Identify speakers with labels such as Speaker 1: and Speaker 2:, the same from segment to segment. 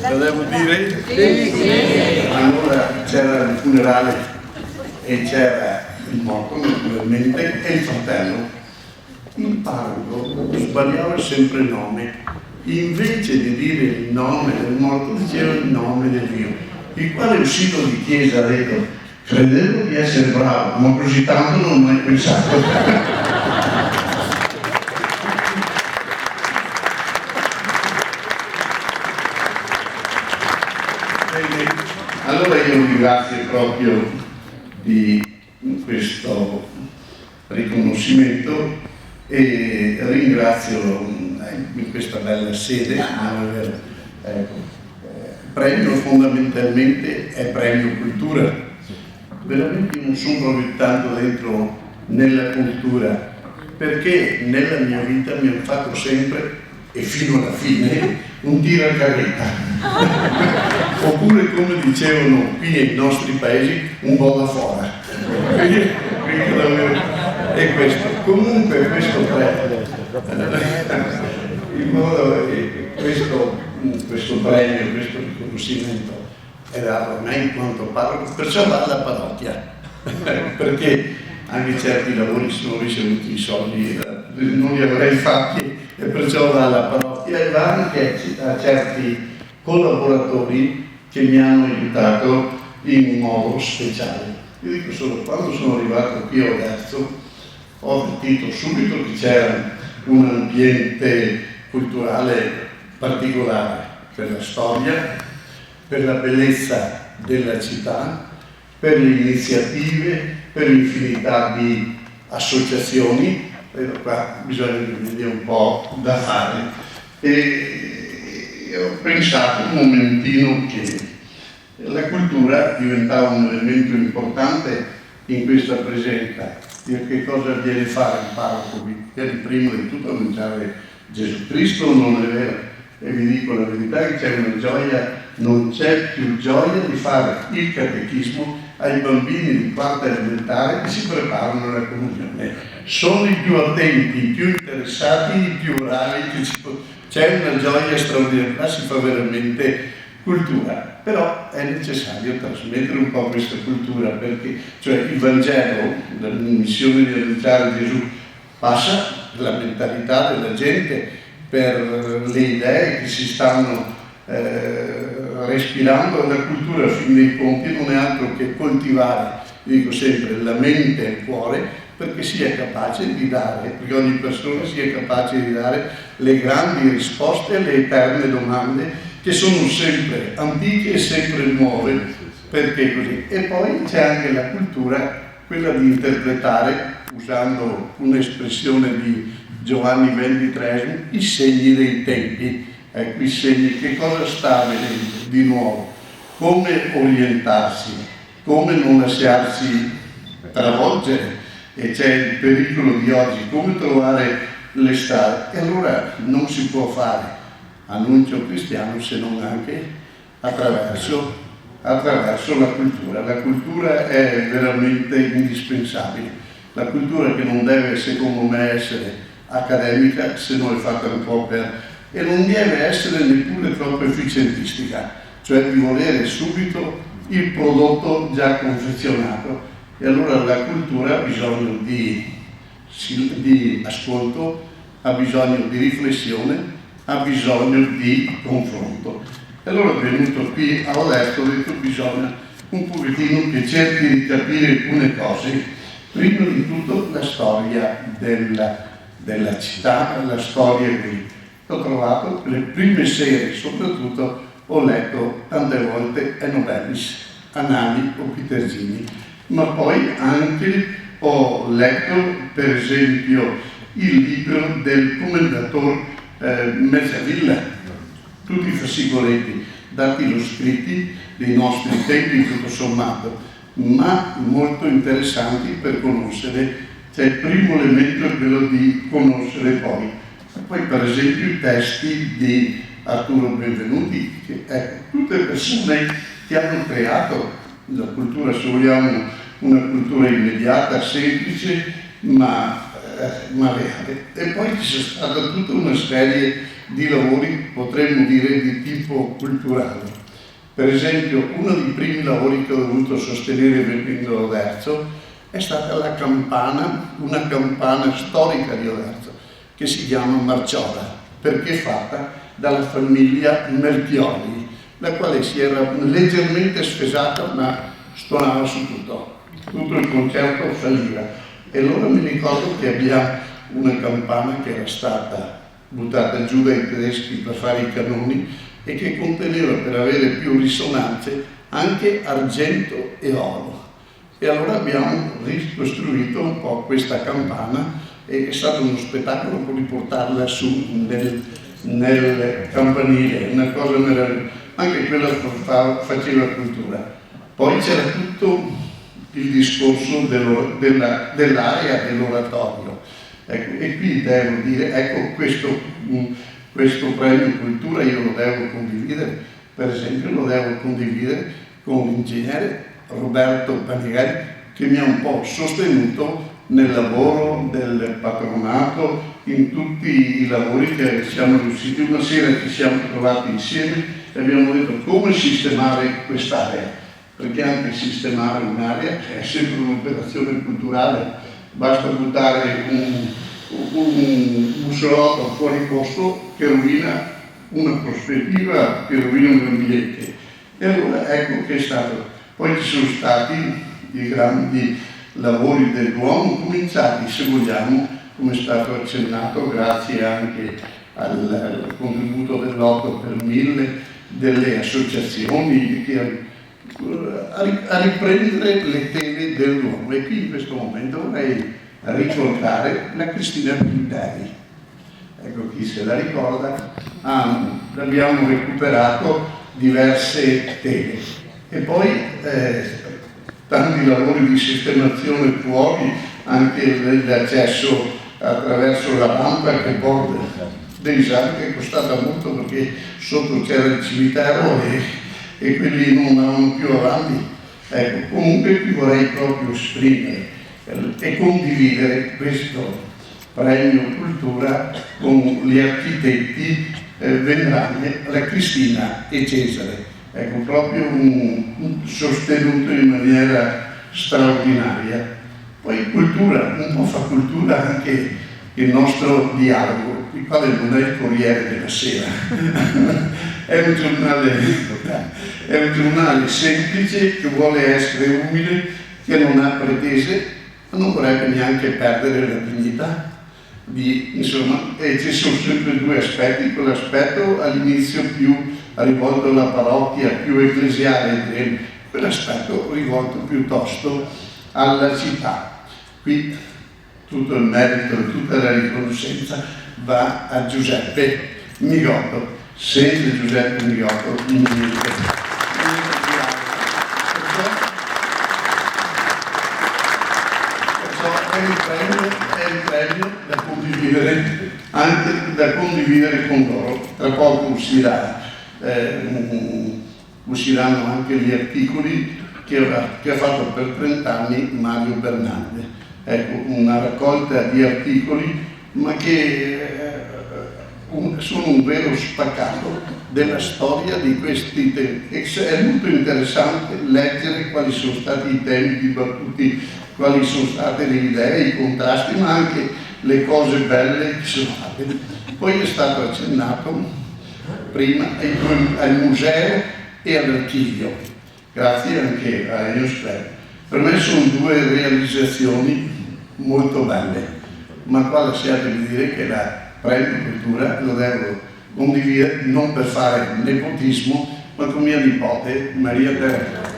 Speaker 1: Lo devo dire? Sì. Allora c'era il funerale e c'era il morto naturalmente e il fratello. Il parroco sbagliava sempre il nome, invece di dire il nome del morto diceva il nome del Dio, il quale uscito di chiesa ha detto: credevo di essere bravo, ma così tanto non ho mai pensato. Allora io ringrazio proprio di questo riconoscimento e ringrazio in questa bella sede premio fondamentalmente è premio cultura. Veramente non sono proprio tanto dentro nella cultura, perché nella mia vita mi hanno fatto sempre e fino alla fine un tiro a carretta oppure, come dicevano qui nei nostri paesi, un bolla fora. E questo comunque questo premio, questo riconoscimento è dato a me in quanto parroco, perciò va alla parrocchia perché anche certi lavori sono ricevuti i soldi, non li avrei fatti, e perciò va alla parrocchia e va anche a certi collaboratori che mi hanno aiutato in un modo speciale. Io dico solo, quando sono arrivato qui a Oderzo ho avvertito subito che c'era un ambiente culturale particolare per la storia, per la bellezza della città, per le iniziative, per l'infinità di associazioni. Vedo qua bisogna che mi dia un po' da fare. E ho pensato un momentino che la cultura diventava un elemento importante in questa presenza. Che cosa viene a fare il parroco? Viene prima di tutto annunciare Gesù Cristo, non è vero? E vi dico la verità che c'è una gioia, non c'è più gioia di fare il catechismo ai bambini di quarta elementare che si preparano alla comunione. Sono i più attenti, i più interessati, i più bravi, c'è una gioia straordinaria, si fa veramente cultura, però è necessario trasmettere un po' questa cultura, perché cioè il Vangelo, la missione di annunciare Gesù, passa la mentalità della gente per le idee che si stanno respirando. La cultura, a fin dei conti, non è altro che coltivare, dico sempre, la mente e il cuore, perché si è capace di dare, perché ogni persona sia capace di dare le grandi risposte alle eterne domande che sono sempre antiche e sempre nuove, perché così. E poi c'è anche la cultura, quella di interpretare, usando un'espressione di Giovanni XXIII, i segni dei tempi. Ecco, i segni, che cosa sta avvenendo di nuovo, come orientarsi, come non lasciarsi travolgere, e c'è il pericolo di oggi, come trovare le strade. E allora non si può fare annuncio cristiano se non anche attraverso la cultura. La cultura è veramente indispensabile. La cultura che non deve, secondo me, essere accademica, se non è fatta un po' e non deve essere neppure troppo efficientistica, cioè di volere subito il prodotto già confezionato. E allora la cultura ha bisogno di ascolto, ha bisogno di riflessione, ha bisogno di confronto. E allora è venuto qui, ho letto, ho detto bisogna un pochettino che cerchi di capire alcune cose. Prima di tutto la storia della città, la storia qui. Ho trovato le prime serie, soprattutto ho letto tante volte Enovellis, Anali o Piterzini, ma poi anche ho letto per esempio il libro del commendator Mezzavilla, tutti i fascicoletti dattiloscritti dei nostri tempi tutto sommato, ma molto interessanti per conoscere. Cioè il primo elemento è quello di conoscere poi per esempio i testi di Arturo Benvenuti, che tutte persone che hanno creato la cultura, se vogliamo una cultura immediata, semplice, ma Maleale. E poi c'è stata tutta una serie di lavori, potremmo dire, di tipo culturale. Per esempio, uno dei primi lavori che ho dovuto sostenere venendo da Oderzo è stata la campana, una campana storica di Oderzo, che si chiama Marciola, perché è fatta dalla famiglia Melchiori, la quale si era leggermente sfesata, ma suonava su tutto il concerto falliva. E allora mi ricordo che abbiamo una campana che era stata buttata giù dai tedeschi per fare i canoni e che conteneva, per avere più risonanze, anche argento e oro. E allora abbiamo ricostruito un po' questa campana e è stato uno spettacolo per riportarla su nel campanile, una cosa meravigliosa. Anche quella faceva cultura. Poi c'era tutto il discorso dell'area dell'oratorio. Ecco, e qui devo dire, ecco, questo premio cultura io lo devo condividere, per esempio lo devo condividere con l'ingegnere Roberto Panieri, che mi ha un po' sostenuto nel lavoro del patronato, in tutti i lavori che siamo riusciti. Una sera ci siamo trovati insieme e abbiamo detto come sistemare quest'area, perché anche sistemare un'area è sempre un'operazione culturale, basta buttare un bussolotto fuori posto che rovina una prospettiva, che rovina un ambiente. E allora ecco che è stato. Poi ci sono stati i grandi lavori dell'uomo, cominciati, se vogliamo, come è stato accennato, grazie anche al contributo dell'8 per 1000 delle associazioni, a riprendere le tele dell'uomo. E qui in questo momento vorrei ricordare la Cristina Pinteri. Ecco, chi se la ricorda, abbiamo recuperato diverse tele. E poi tanti lavori di sistemazione fuori, anche l'accesso attraverso la rampa che porta dei Sali, che è costata molto perché sotto c'era il cimitero e quelli non andavano più avanti. Ecco, comunque qui vorrei proprio esprimere e condividere questo premio cultura con gli architetti Vendragne, la Cristina e Cesare. Ecco, proprio un sostenuto in maniera straordinaria. Poi cultura, un po' fa cultura anche il nostro dialogo, il quale non è il Corriere della Sera, è un giornale semplice che vuole essere umile, che non ha pretese, ma non vorrebbe neanche perdere la dignità. Insomma, e ci sono sempre due aspetti, quell'aspetto all'inizio più rivolto alla parrocchia, più ecclesiale, quell'aspetto rivolto piuttosto alla città. Qui tutto il merito e tutta la riconoscenza va a Giuseppe Migotto, senza Giuseppe Migotto niente. È il premio da condividere, anche da condividere con loro. Tra poco usciranno anche gli articoli che ha fatto per 30 anni Mario Bernardi. Ecco, una raccolta di articoli, ma che sono un vero spaccato della storia di questi tempi. È molto interessante leggere quali sono stati i temi dibattuti, quali sono state le idee, i contrasti, ma anche le cose belle che sono fatte. Poi è stato accennato prima al museo e all'archivio, grazie anche a Enos Club. Per me sono due realizzazioni molto belle, ma qua lasciatemi dire che la premio cultura lo devo condividere non per fare nepotismo, ma con mia nipote Maria Teresa.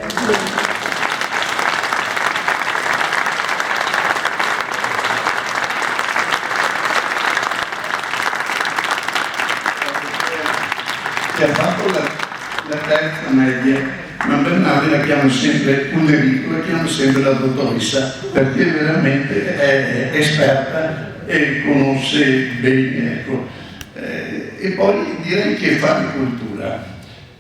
Speaker 1: Che ha fatto la terza media, ma Bernardi la chiama sempre Ulrico, la chiama sempre la dottoressa, perché veramente è esperta e conosce bene. Ecco. E poi direi che fare cultura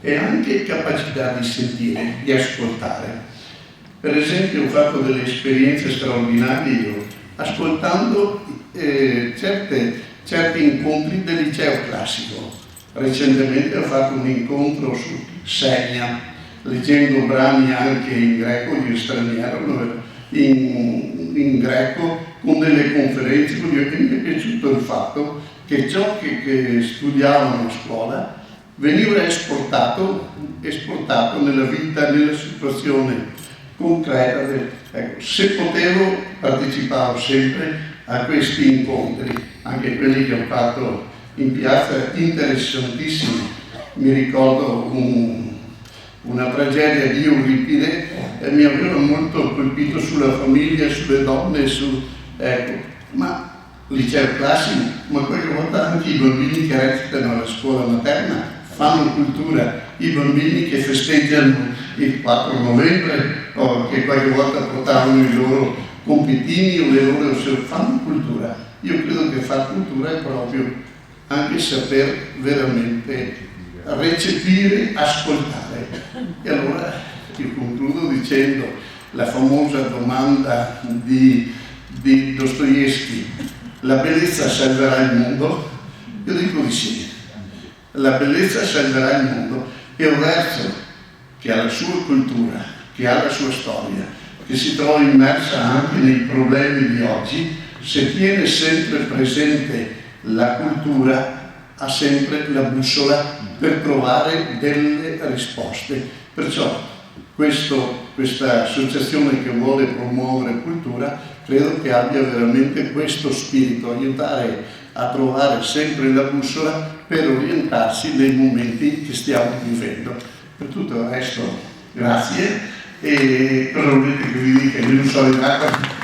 Speaker 1: è anche capacità di sentire, di ascoltare. Per esempio ho fatto delle esperienze straordinarie io, ascoltando certi incontri del liceo classico. Recentemente ho fatto un incontro su Segna, leggendo brani anche in greco, io straniero, in greco, con delle conferenze, quindi mi è piaciuto il fatto che ciò che studiavano a scuola veniva esportato nella vita, nella situazione concreta. Ecco, se potevo partecipavo sempre a questi incontri, anche quelli che ho fatto in piazza, interessantissimi. Mi ricordo una tragedia di Euripide mi aveva molto colpito sulla famiglia, sulle donne, ma liceo classico, ma qualche volta anche i bambini che recitano alla scuola materna fanno cultura, i bambini che festeggiano il 4 novembre o che qualche volta portavano i loro compitini o le loro fanno cultura. Io credo che fare cultura è proprio anche saper veramente recepire, ascoltare. E allora io concludo dicendo la famosa domanda di Dostoevskij: la bellezza salverà il mondo? Io dico di sì. La bellezza salverà il mondo e un ragazzo che ha la sua cultura, che ha la sua storia, che si trova immersa anche nei problemi di oggi, se tiene sempre presente la cultura, ha sempre la bussola per trovare delle risposte. Perciò questa associazione che vuole promuovere cultura credo che abbia veramente questo spirito, aiutare a trovare sempre la bussola per orientarsi nei momenti che stiamo vivendo. Per tutto il resto, grazie, e cosa volete che vi dica? Io non so in acqua.